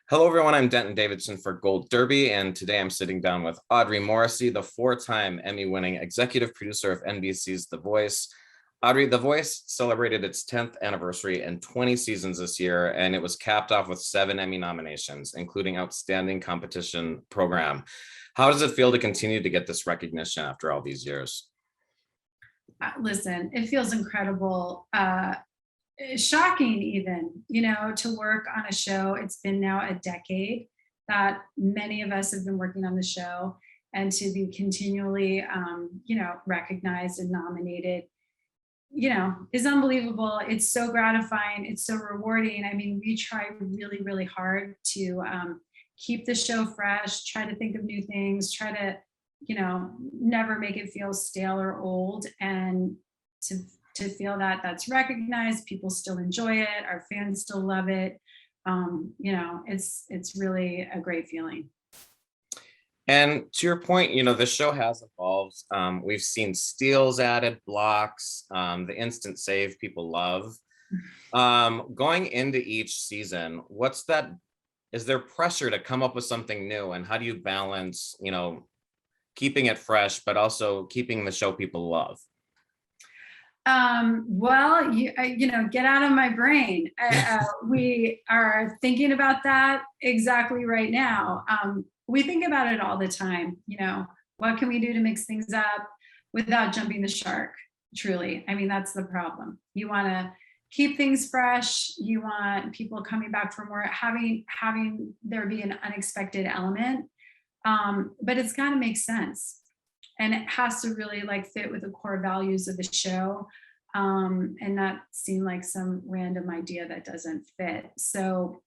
Hello, everyone. I'm Denton Davidson for Gold Derby, and today I'm sitting down with Audrey Morrissey, the four-time Emmy-winning executive producer of NBC's The Voice. Audrey, The Voice celebrated its 10th anniversary and 20 seasons this year, and it was capped off with 7 Emmy nominations, including Outstanding Competition Program. How does it feel to continue to get this recognition after all these years? Listen, it feels incredible. Shocking even, to work on a show. It's been now a decade that many of us have been working on the show, and to be continually, recognized and nominated, is unbelievable. It's so gratifying. It's so rewarding. I mean, we try really, really hard to keep the show fresh, try to think of new things, try to, never make it feel stale or old, and to feel that that's recognized, people still enjoy it, our fans still love it. It's really a great feeling. And to your point, the show has evolved. We've seen steals added, blocks, the instant save people love. Going into each season, is there pressure to come up with something new? And how do you balance, keeping it fresh, but also keeping the show people love? Well, get out of my brain. We are thinking about that exactly right now. We think about it all the time. What can we do to mix things up without jumping the shark? Truly. I mean, that's the problem. You want to keep things fresh. You want people coming back for more, having there be an unexpected element. But it's got to make sense. And it has to really fit with the core values of the show, and not seem like some random idea that doesn't fit. So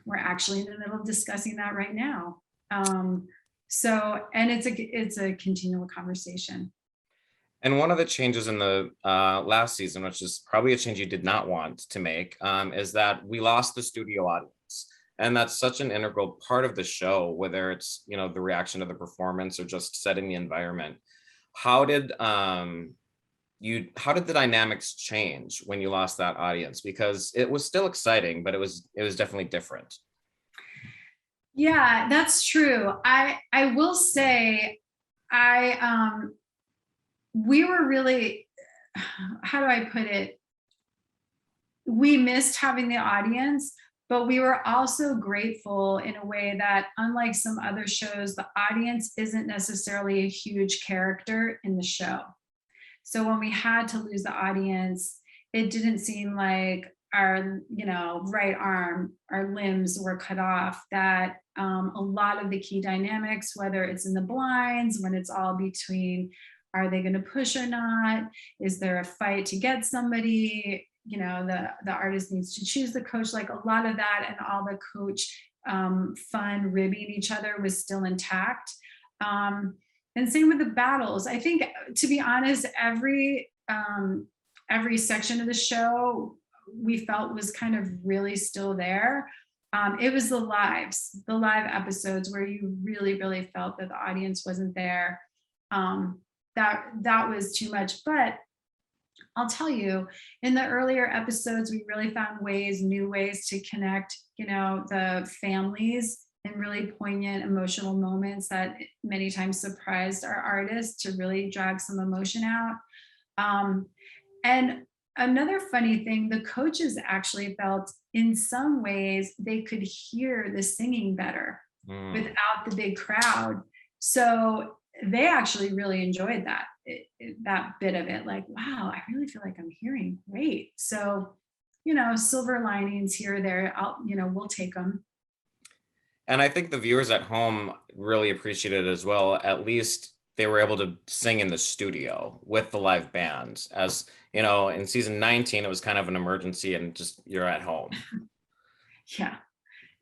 we're actually in the middle of discussing that right now. And it's a continual conversation. And one of the changes in the last season, which is probably a change you did not want to make, is that we lost the studio audience. And that's such an integral part of the show, whether it's, the reaction to the performance or just setting the environment. How did the dynamics change when you lost that audience? Because it was still exciting, but it was definitely different. Yeah, that's true. I will say we were really, how do I put it? We missed having the audience, but we were also grateful in a way that, unlike some other shows, the audience isn't necessarily a huge character in the show. So when we had to lose the audience, it didn't seem like our, right arm, our limbs were cut off, that a lot of the key dynamics, whether it's in the blinds, when it's all between, are they going to push or not? Is there a fight to get somebody? The artist needs to choose the coach, like a lot of that, and all the coach fun ribbing each other was still intact. And same with the battles. I think, to be honest, every section of the show we felt was kind of really still there. It was the live episodes where you really, really felt that the audience wasn't there. That was too much. But I'll tell you, in the earlier episodes, we really found new ways to connect, the families in really poignant emotional moments that many times surprised our artists to really drag some emotion out. And another funny thing, the coaches actually felt in some ways they could hear the singing better without the big crowd. So they actually really enjoyed that bit of it. Like, wow, I really feel like I'm hearing great. So, silver linings here or there, we'll take them. And I think the viewers at home really appreciated it as well. At least they were able to sing in the studio with the live bands. As in season 19, it was kind of an emergency and just you're at home.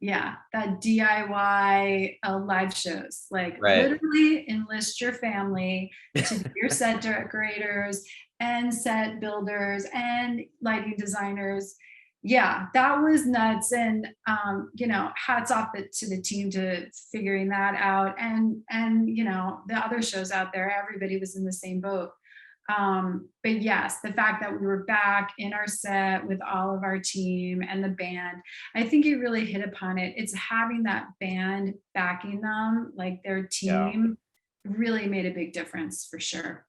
Yeah, that DIY live shows, right. Literally enlist your family to be your set decorators and set builders and lighting designers. Yeah, that was nuts. And hats off to the team to figuring that out. And the other shows out there, everybody was in the same boat. But yes, the fact that we were back in our set with all of our team and the band, I think you really hit upon it. It's having that band backing them, like their Yeah. team, really made a big difference for sure.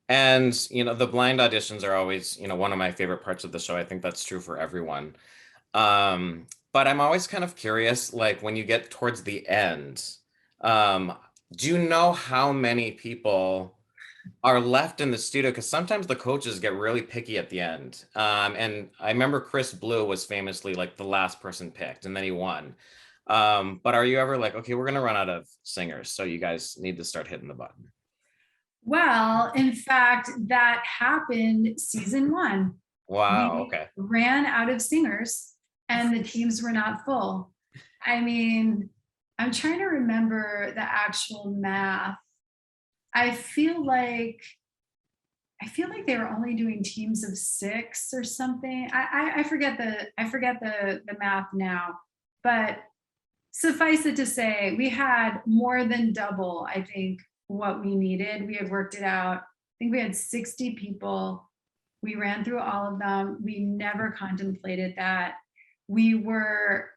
And, the blind auditions are always, one of my favorite parts of the show. I think that's true for everyone. But I'm always kind of curious, like when you get towards the end, um, do you know how many people are left in the studio? Because sometimes the coaches get really picky at the end. And I remember Chris Blue was famously like the last person picked, and then he won. But are you ever like, okay, we're gonna run out of singers, so you guys need to start hitting the button? Well, in fact, that happened season one. Wow. We Okay. ran out of singers and the teams were not full. I mean, I'm trying to remember the actual math. I feel like they were only doing teams of 6 or something. I forget the math now, but suffice it to say, we had more than double, I think, what we needed. We had worked it out. I think we had 60 people. We ran through all of them. We never contemplated that. We were,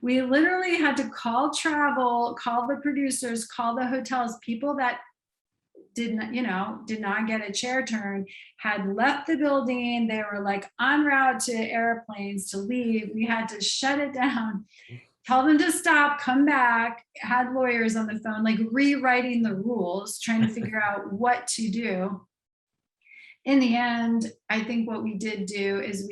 we literally had to call travel, call the producers, call the hotels, people that did not get a chair turn, had left the building. They were like en route to airplanes to leave. We had to shut it down, tell them to stop, come back, had lawyers on the phone, like rewriting the rules, trying to figure out what to do. In the end, I think what we did do is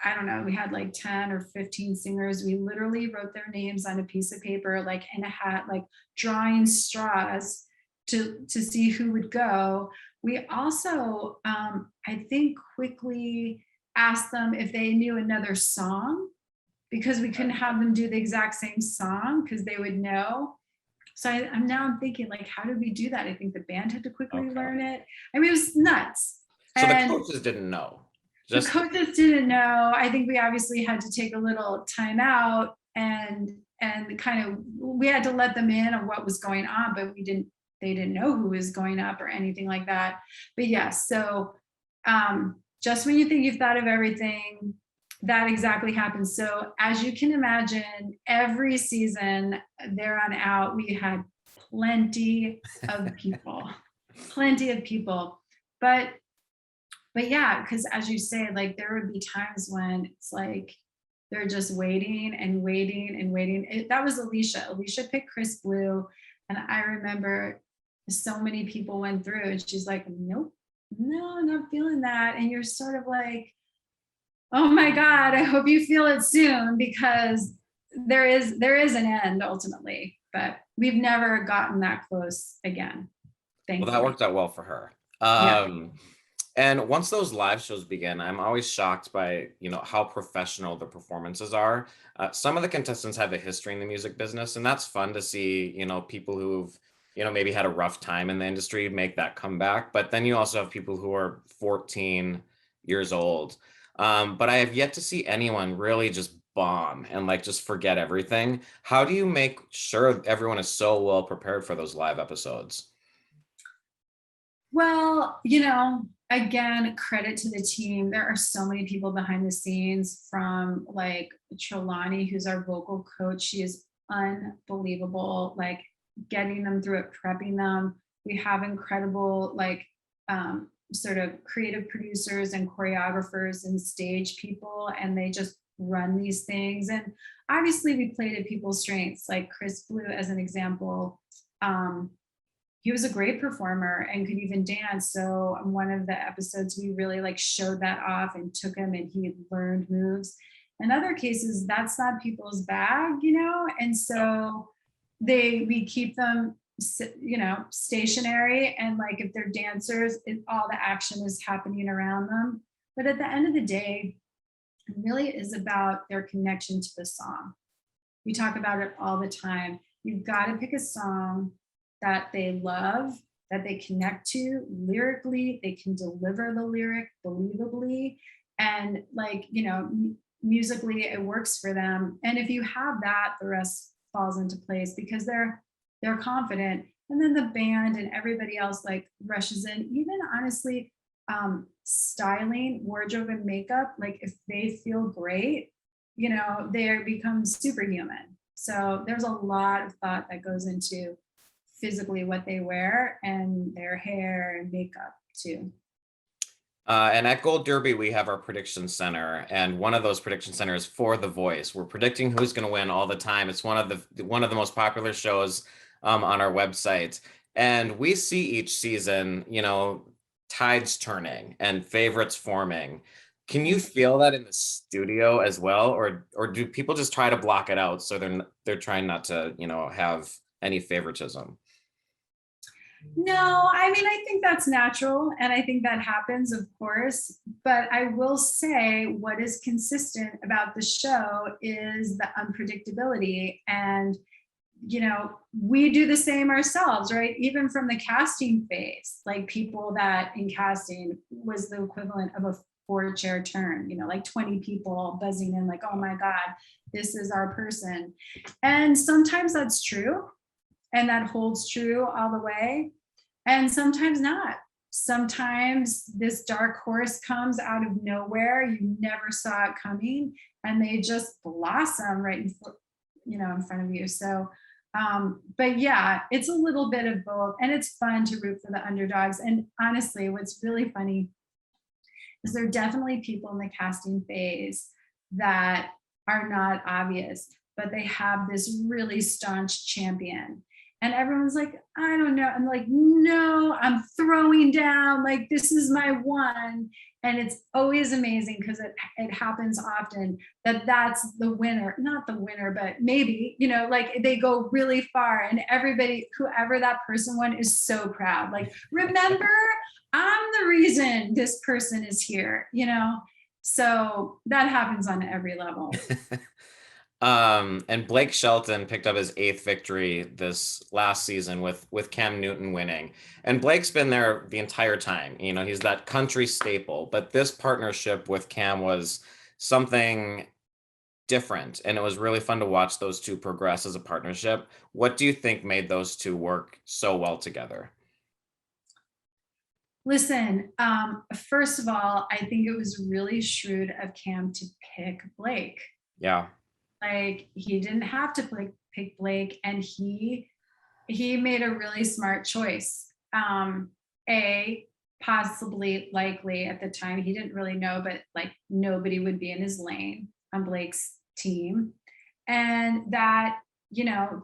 I don't know, we had like 10 or 15 singers. We literally wrote their names on a piece of paper, like in a hat, like drawing straws to see who would go. We also, I think, quickly asked them if they knew another song because we couldn't have them do the exact same song because they would know. So I'm thinking like, how did we do that? I think the band had to quickly Okay. learn it. I mean, it was nuts. So the And coaches didn't know. the Just coaches didn't know. I think we obviously had to take a little time out and kind of we had to let them in on what was going on, but they didn't know who was going up or anything like that. But yes, so just when you think you've thought of everything, that exactly happens. So as you can imagine, every season there on out, we had plenty of people, plenty of people. But yeah, because as you say, like there would be times when it's like they're just waiting and waiting and waiting. That was Alicia. Alicia picked Chris Blue. And I remember so many people went through and she's like, nope, no, not feeling that. And you're sort of like, oh my God, I hope you feel it soon because there is an end ultimately, but we've never gotten that close again, well, that thankfully. worked out well for her. Yeah. And once those live shows begin, I'm always shocked by, how professional the performances are. Some of the contestants have a history in the music business, and that's fun to see, people who've, maybe had a rough time in the industry make that comeback. But then you also have people who are 14 years old. But I have yet to see anyone really just bomb and like just forget everything. How do you make sure everyone is so well prepared for those live episodes? Well, again, credit to the team. There are so many people behind the scenes from like Trelawney, who's our vocal coach. She is unbelievable, like getting them through it, prepping them. We have incredible, like, sort of creative producers and choreographers and stage people, and they just run these things. And obviously, we play to people's strengths, like Chris Blue, as an example. He was a great performer and could even dance. So on one of the episodes, we really like showed that off and took him and he learned moves. In other cases, that's not people's bag, and so we keep them, stationary, and like if they're dancers, all the action is happening around them. But at the end of the day, it really is about their connection to the song. We talk about it all the time. You've got to pick a song that they love, that they connect to lyrically, they can deliver the lyric believably, and like, musically it works for them. And if you have that, the rest falls into place because they're confident. And then the band and everybody else like rushes in. Even honestly, styling, wardrobe, and makeup, like if they feel great, they become superhuman. So there's a lot of thought that goes into physically what they wear and their hair and makeup too. And at Gold Derby, we have our prediction center, and one of those prediction centers for The Voice. We're predicting who's going to win all the time. It's one of the most popular shows on our website, and we see each season, tides turning and favorites forming. Can you feel that in the studio as well, or do people just try to block it out so they're trying not to, have any favoritism? No, I mean, I think that's natural and I think that happens, of course. But I will say what is consistent about the show is the unpredictability. And, we do the same ourselves, right? Even from the casting phase, like people that in casting was the equivalent of a four-chair turn, like 20 people buzzing in, like, oh my God, this is our person. And sometimes that's true and that holds true all the way. And sometimes not. Sometimes this dark horse comes out of nowhere. You never saw it coming, and they just blossom right in front of you. So, but yeah, it's a little bit of both, and it's fun to root for the underdogs. And honestly, what's really funny is there are definitely people in the casting phase that are not obvious, but they have this really staunch champion. And everyone's like, I don't know. I'm like, no, I'm throwing down. Like, this is my one. And it's always amazing because it happens often that that's the winner, not the winner, but maybe, like they go really far and everybody, whoever that person won is so proud. Like, remember, I'm the reason this person is here. So that happens on every level. And Blake Shelton picked up his 8th victory this last season with Cam Newton winning. And Blake's been there the entire time. He's that country staple, but this partnership with Cam was something different, and it was really fun to watch those two progress as a partnership. What do you think made those two work so well together? Listen, first of all, I think it was really shrewd of Cam to pick Blake. Yeah. Like he didn't have to pick Blake, and he made a really smart choice. A possibly likely at the time he didn't really know, but like nobody would be in his lane on Blake's team, and that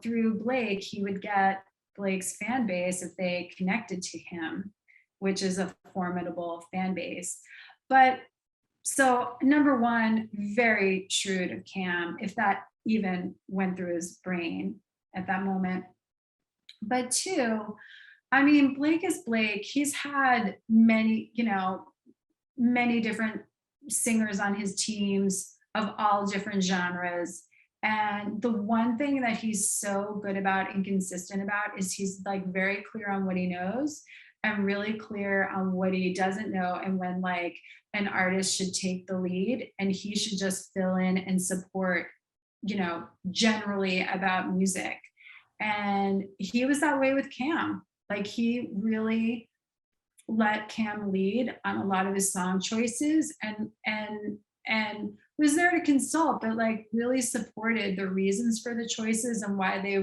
through Blake he would get Blake's fan base if they connected to him, which is a formidable fan base. But so number one, very shrewd of Cam, if that even went through his brain at that moment. But two, I mean, Blake is Blake. He's had many different singers on his teams of all different genres. And the one thing that he's so good about and consistent about is he's like very clear on what he knows and really clear on what he doesn't know, and when like an artist should take the lead and he should just fill in and support, generally about music. And he was that way with Cam. Like he really let Cam lead on a lot of his song choices, and was there to consult, but like really supported the reasons for the choices and why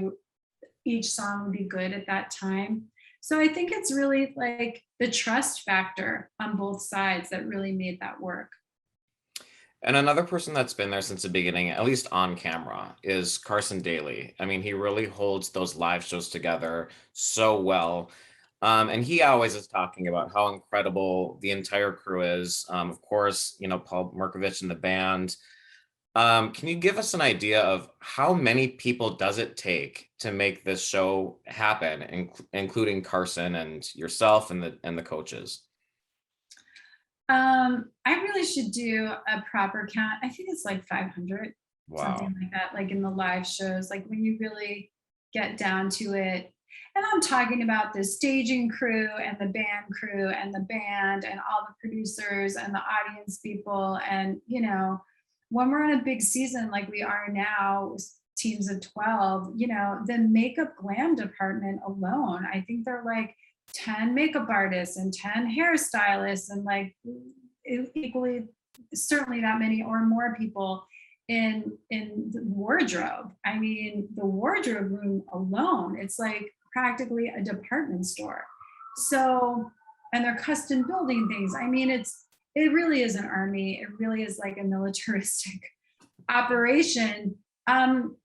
each song would be good at that time. So I think it's really like the trust factor on both sides that really made that work. And another person that's been there since the beginning, at least on camera, is Carson Daly. I mean, he really holds those live shows together so well. And he always is talking about how incredible the entire crew is. Of course, Paul Markovich and the band. Can you give us an idea of how many people does it take to make this show happen, including Carson and yourself and the coaches? I really should do a proper count. I think it's like 500, Wow. something like that, like in the live shows, like when you really get down to it. And I'm talking about the staging crew and the band crew and the band and all the producers and the audience people. And, when we're in a big season like we are now, teams of 12, you know, the makeup glam department alone, I think they're like 10 makeup artists and 10 hairstylists and like equally, certainly that many or more people in the wardrobe. I mean, the wardrobe room alone, it's like practically a department store. So, and they're custom building things. I mean, it really is an army. It really is like a militaristic operation. And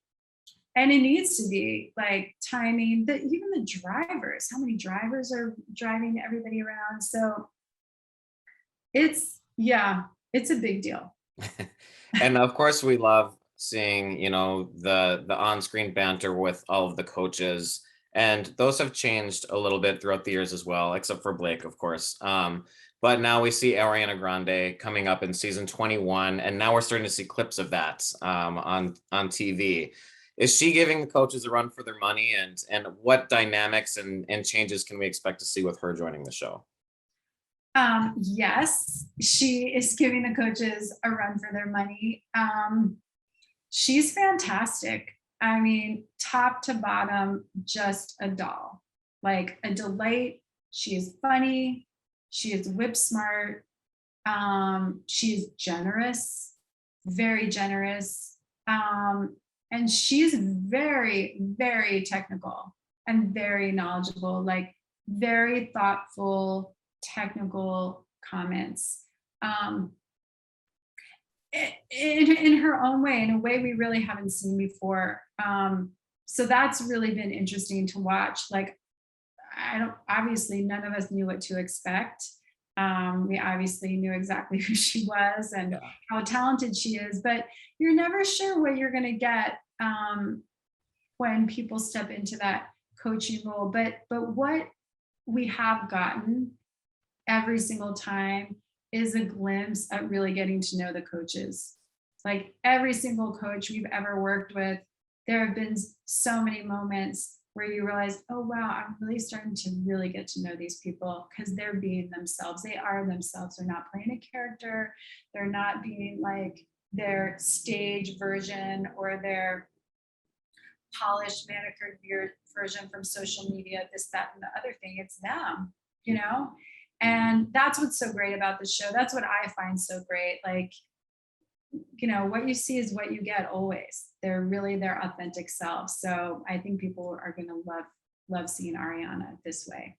it needs to be like timing, even the drivers, how many drivers are driving everybody around. So yeah, it's a big deal. And of course, we love seeing, you know, the on-screen banter with all of the coaches, and those have changed a little bit throughout the years as well, except for Blake, of course. But now we see Ariana Grande coming up in season 21, and now we're starting to see clips of that on TV. Is she giving the coaches a run for their money, and what dynamics and changes can we expect to see with her joining the show? Yes, she is giving the coaches a run for their money. She's fantastic. I mean, top to bottom, just a doll, like a delight. She is funny. She is whip smart. She is generous, very generous. And she's very, very technical and very knowledgeable, like very thoughtful, technical comments. In her own way, in a way we really haven't seen before. So that's really been interesting to watch. Like, obviously none of us knew what to expect. We obviously knew exactly who she was and Yeah. how talented she is, but you're never sure what you're going to get when people step into that coaching role. But what we have gotten every single time is a glimpse at really getting to know the coaches. Like every single coach we've ever worked with, there have been so many moments where you realize, oh wow, I'm really starting to really get to know these people because they're being themselves. They are themselves. They're not playing a character. They're not being like their stage version or their polished, manicured version from social media, this, that, and the other thing. It's them, you know? And that's what's so great about the show. That's what I find so great. Like, you know, what you see is what you get always. They're really their authentic selves. So I think people are going to love seeing Ariana this way.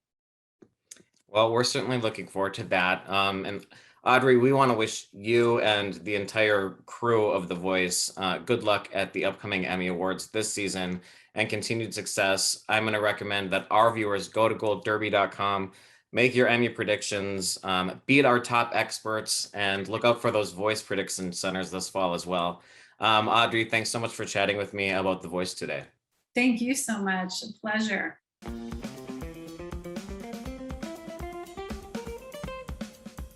Well, we're certainly looking forward to that. And Audrey, we want to wish you and the entire crew of The Voice good luck at the upcoming Emmy Awards this season and continued success. I'm going to recommend that our viewers go to goldderby.com, make your Emmy predictions, beat our top experts, and look out for those Voice prediction centers this fall as well. Audrey, thanks so much for chatting with me about The Voice today. Thank you so much. A pleasure.